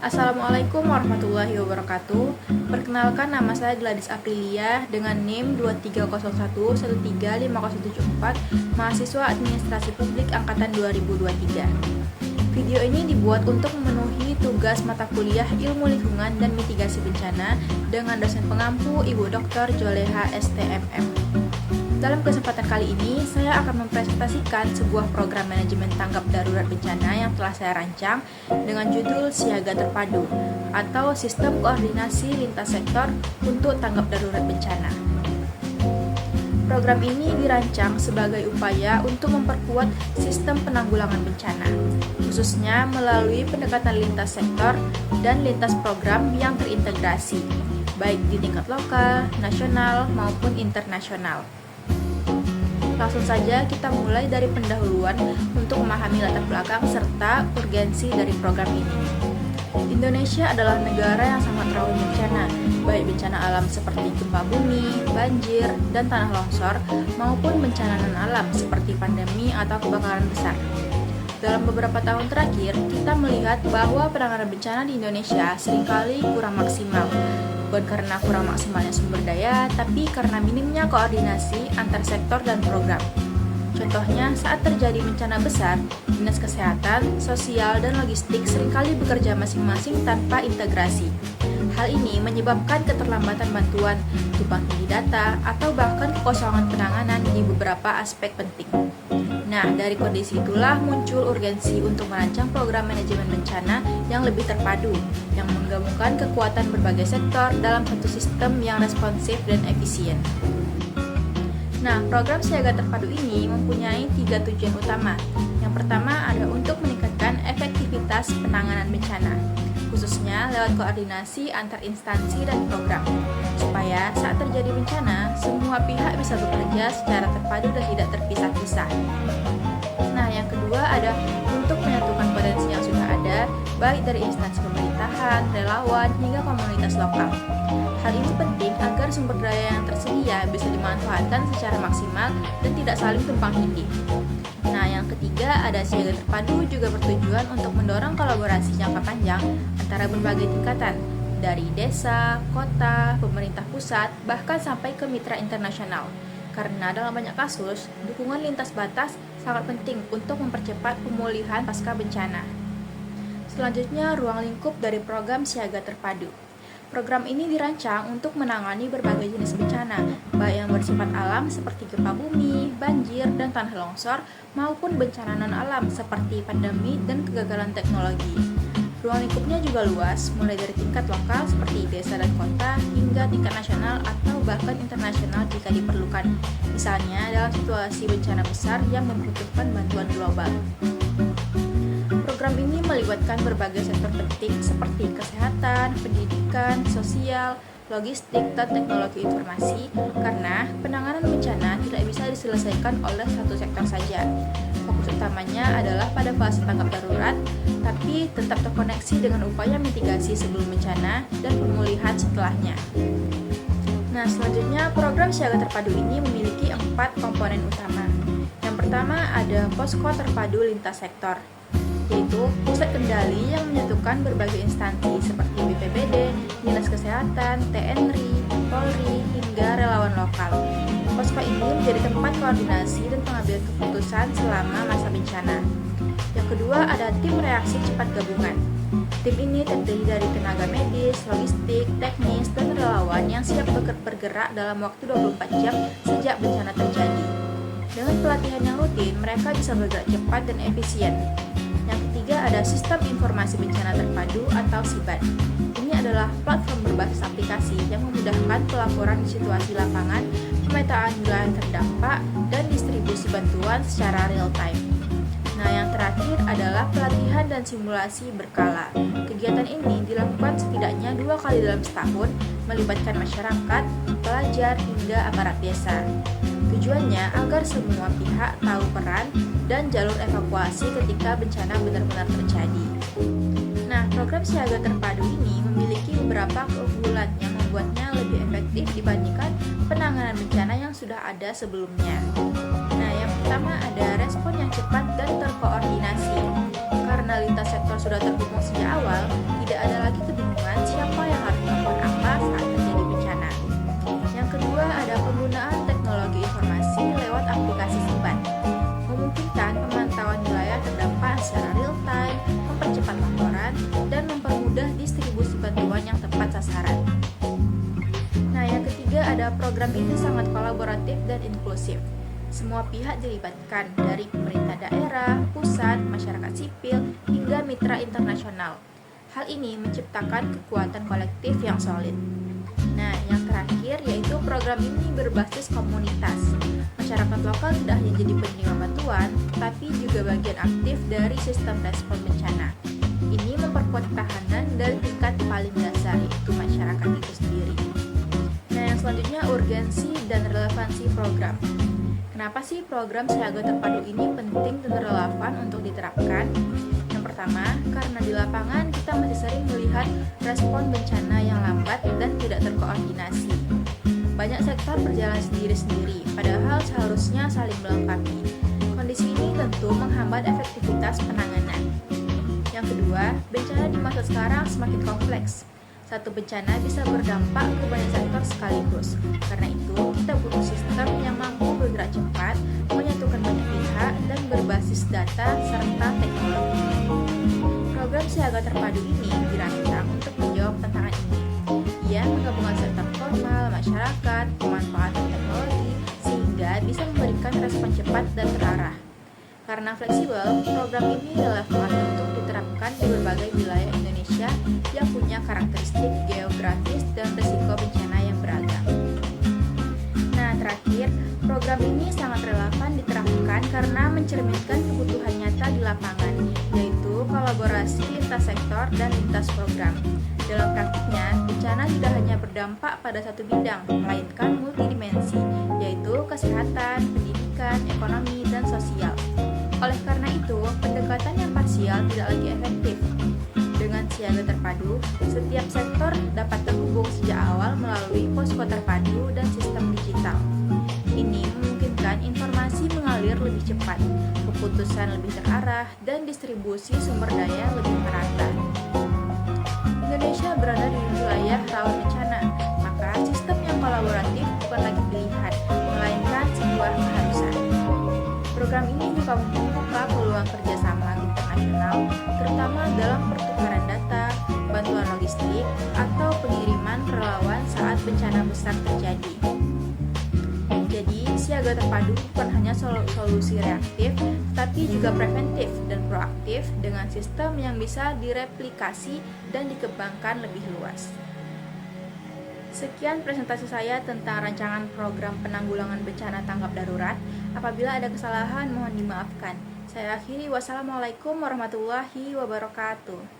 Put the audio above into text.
Assalamualaikum warahmatullahi wabarakatuh. Perkenalkan, nama saya Gladys Aprilia dengan NIM 2301135074, mahasiswa Administrasi Publik angkatan 2023. Video ini dibuat untuk memenuhi tugas mata kuliah Ilmu Lingkungan dan Mitigasi Bencana dengan dosen pengampu Ibu Dr. Joleha STMM. Dalam kesempatan kali ini, saya akan mempresentasikan sebuah program manajemen tanggap darurat bencana yang telah saya rancang dengan judul Siaga Terpadu atau Sistem Koordinasi Lintas Sektor untuk Tanggap Darurat Bencana. Program ini dirancang sebagai upaya untuk memperkuat sistem penanggulangan bencana, khususnya melalui pendekatan lintas sektor dan lintas program yang terintegrasi, baik di tingkat lokal, nasional, maupun internasional. Langsung saja kita mulai dari pendahuluan untuk memahami latar belakang serta urgensi dari program ini. Indonesia adalah negara yang sangat rawan bencana, baik bencana alam seperti gempa bumi, banjir, dan tanah longsor, maupun bencana non-alam seperti pandemi atau kebakaran besar. Dalam beberapa tahun terakhir, kita melihat bahwa penanganan bencana di Indonesia seringkali kurang maksimal. Bukan karena kurang maksimalnya sumber daya, tapi karena minimnya koordinasi antar sektor dan program. Contohnya, saat terjadi bencana besar, Dinas Kesehatan, Sosial, dan Logistik seringkali bekerja masing-masing tanpa integrasi. Hal ini menyebabkan keterlambatan bantuan, tumpang tindih data, atau bahkan kekosongan penanganan di beberapa aspek penting. Nah, dari kondisi itulah muncul urgensi untuk merancang program manajemen bencana yang lebih terpadu, yang menggabungkan kekuatan berbagai sektor dalam satu sistem yang responsif dan efisien. Nah, program siaga terpadu ini mempunyai 3 tujuan utama. Yang pertama ada untuk meningkatkan efektivitas penanganan bencana, khususnya lewat koordinasi antar instansi dan program, supaya saat terjadi bencana, semua pihak bisa bekerja secara terpadu dan tidak terpisah-pisah. Nah, yang kedua ada untuk menyatukan potensi yang sudah ada, baik dari instansi pemerintahan, relawan, hingga komunitas lokal. Hal ini penting agar sumber daya yang tersedia bisa dimanfaatkan secara maksimal dan tidak saling tumpang tindih. Nah, yang ketiga ada siaga terpadu juga bertujuan untuk mendorong kolaborasi jangka panjang antara berbagai tingkatan, dari desa, kota, pemerintah pusat, bahkan sampai ke mitra internasional. Karena dalam banyak kasus, dukungan lintas batas sangat penting untuk mempercepat pemulihan pasca bencana. Selanjutnya, ruang lingkup dari program siaga terpadu. Program ini dirancang untuk menangani berbagai jenis bencana, baik yang bersifat alam seperti gempa bumi, banjir, dan tanah longsor, maupun bencana non-alam seperti pandemi dan kegagalan teknologi. Ruang lingkupnya juga luas, mulai dari tingkat lokal seperti desa dan kota, hingga tingkat nasional atau bahkan internasional jika diperlukan, misalnya dalam situasi bencana besar yang membutuhkan bantuan global. Program ini melibatkan berbagai sektor penting seperti kesehatan, pendidikan, sosial, logistik, dan teknologi informasi, karena penanganan bencana tidak bisa diselesaikan oleh satu sektor saja. Fokus utamanya adalah pada fase tanggap darurat, tapi tetap terkoneksi dengan upaya mitigasi sebelum bencana dan pemulihan setelahnya. Nah, selanjutnya program siaga terpadu ini memiliki 4 komponen utama. Yang pertama ada posko terpadu lintas sektor, yaitu pusat kendali yang menyatukan berbagai instansi seperti BPBD, Dinas Kesehatan, TNRI, Polri, hingga relawan lokal. Posko ini menjadi tempat koordinasi dan pengambilan keputusan selama masa bencana. Yang kedua ada tim reaksi cepat gabungan. Tim ini terdiri dari tenaga medis, logistik, teknis, dan relawan yang siap bergerak dalam waktu 24 jam sejak bencana terjadi. Dengan pelatihan yang rutin, mereka bisa bergerak cepat dan efisien. Yang ketiga ada Sistem Informasi Bencana Terpadu atau SIBAD. Ini adalah platform berbasis aplikasi yang memudahkan pelaporan situasi lapangan, pemetaan wilayah terdampak, dan distribusi bantuan secara real time. Nah, yang terakhir adalah pelatihan dan simulasi berkala. Kegiatan ini dilakukan setidaknya 2 kali dalam setahun, melibatkan masyarakat, pelajar, hingga aparat desa. Tujuannya agar semua pihak tahu peran dan jalur evakuasi ketika bencana benar-benar terjadi. Nah, program siaga terpadu ini memiliki beberapa keunggulan yang membuatnya lebih efektif dibandingkan penanganan bencana yang sudah ada sebelumnya. Nah, yang pertama ada respon yang cepat dan terkoordinasi. Karena lintas sektor sudah terhubung sejak awal, tidak ada laporan, dan mempermudah distribusi bantuan yang tepat sasaran. Nah, yang ketiga ada program ini sangat kolaboratif dan inklusif. Semua pihak dilibatkan, dari pemerintah daerah, pusat, masyarakat sipil, hingga mitra internasional. Hal ini menciptakan kekuatan kolektif yang solid. Nah, yang terakhir yaitu program ini berbasis komunitas. Masyarakat lokal tidak hanya jadi penerima bantuan, tapi juga bagian aktif dari sistem respon bencana. Ini memperkuat ketahanan dari tingkat paling dasar, yaitu masyarakat itu sendiri. Nah, yang selanjutnya urgensi dan relevansi program. Kenapa sih program siaga terpadu ini penting dan relevan untuk diterapkan? Yang pertama, karena di lapangan kita masih sering melihat respon bencana yang lambat dan tidak terkoordinasi. Banyak sektor berjalan sendiri-sendiri, padahal seharusnya saling melengkapi. Kondisi ini tentu menghambat efektivitas penanganan. Yang kedua, bencana di masa sekarang semakin kompleks. Satu bencana bisa berdampak ke banyak sektor sekaligus. Karena itu, kita butuh sistem yang mampu bergerak cepat, menyatukan banyak pihak, dan berbasis data serta teknologi. Program siaga terpadu ini dirancang untuk menjawab tantangan ini. Ia menggabungkan sektor formal, masyarakat, pemanfaatan teknologi, sehingga bisa memberikan respon cepat dan terarah. Karena fleksibel, program ini relevan untuk diterapkan di berbagai wilayah Indonesia yang punya karakteristik geografis dan risiko bencana yang beragam. Nah, terakhir, program ini sangat relevan diterapkan karena mencerminkan kebutuhan nyata di lapangan, yaitu kolaborasi lintas sektor dan lintas program. Dalam praktiknya, bencana tidak hanya berdampak pada satu bidang, melainkan multidimensi, yaitu kesehatan, pendidikan, ekonomi, dan sosial. Oleh karena itu, pendekatan yang parsial tidak lagi efektif. Dengan siaga terpadu, setiap sektor dapat terhubung sejak awal melalui posko terpadu dan sistem digital. Ini memungkinkan informasi mengalir lebih cepat, keputusan lebih terarah, dan distribusi sumber daya lebih merata. Indonesia berada di wilayah rawan bencana, maka sistem yang kolaboratif bukan lagi pilihan, melainkan sebuah keharusan. Program ini juga membuka peluang kerjasama internasional, terutama dalam pertukaran data, bantuan logistik, atau pengiriman relawan saat bencana besar terjadi. Jadi, siaga terpadu bukan hanya solusi reaktif, tapi juga preventif dan proaktif dengan sistem yang bisa direplikasi dan dikembangkan lebih luas. Sekian presentasi saya tentang rancangan program penanggulangan bencana tanggap darurat. Apabila ada kesalahan, mohon dimaafkan. Saya akhiri. Wassalamualaikum warahmatullahi wabarakatuh.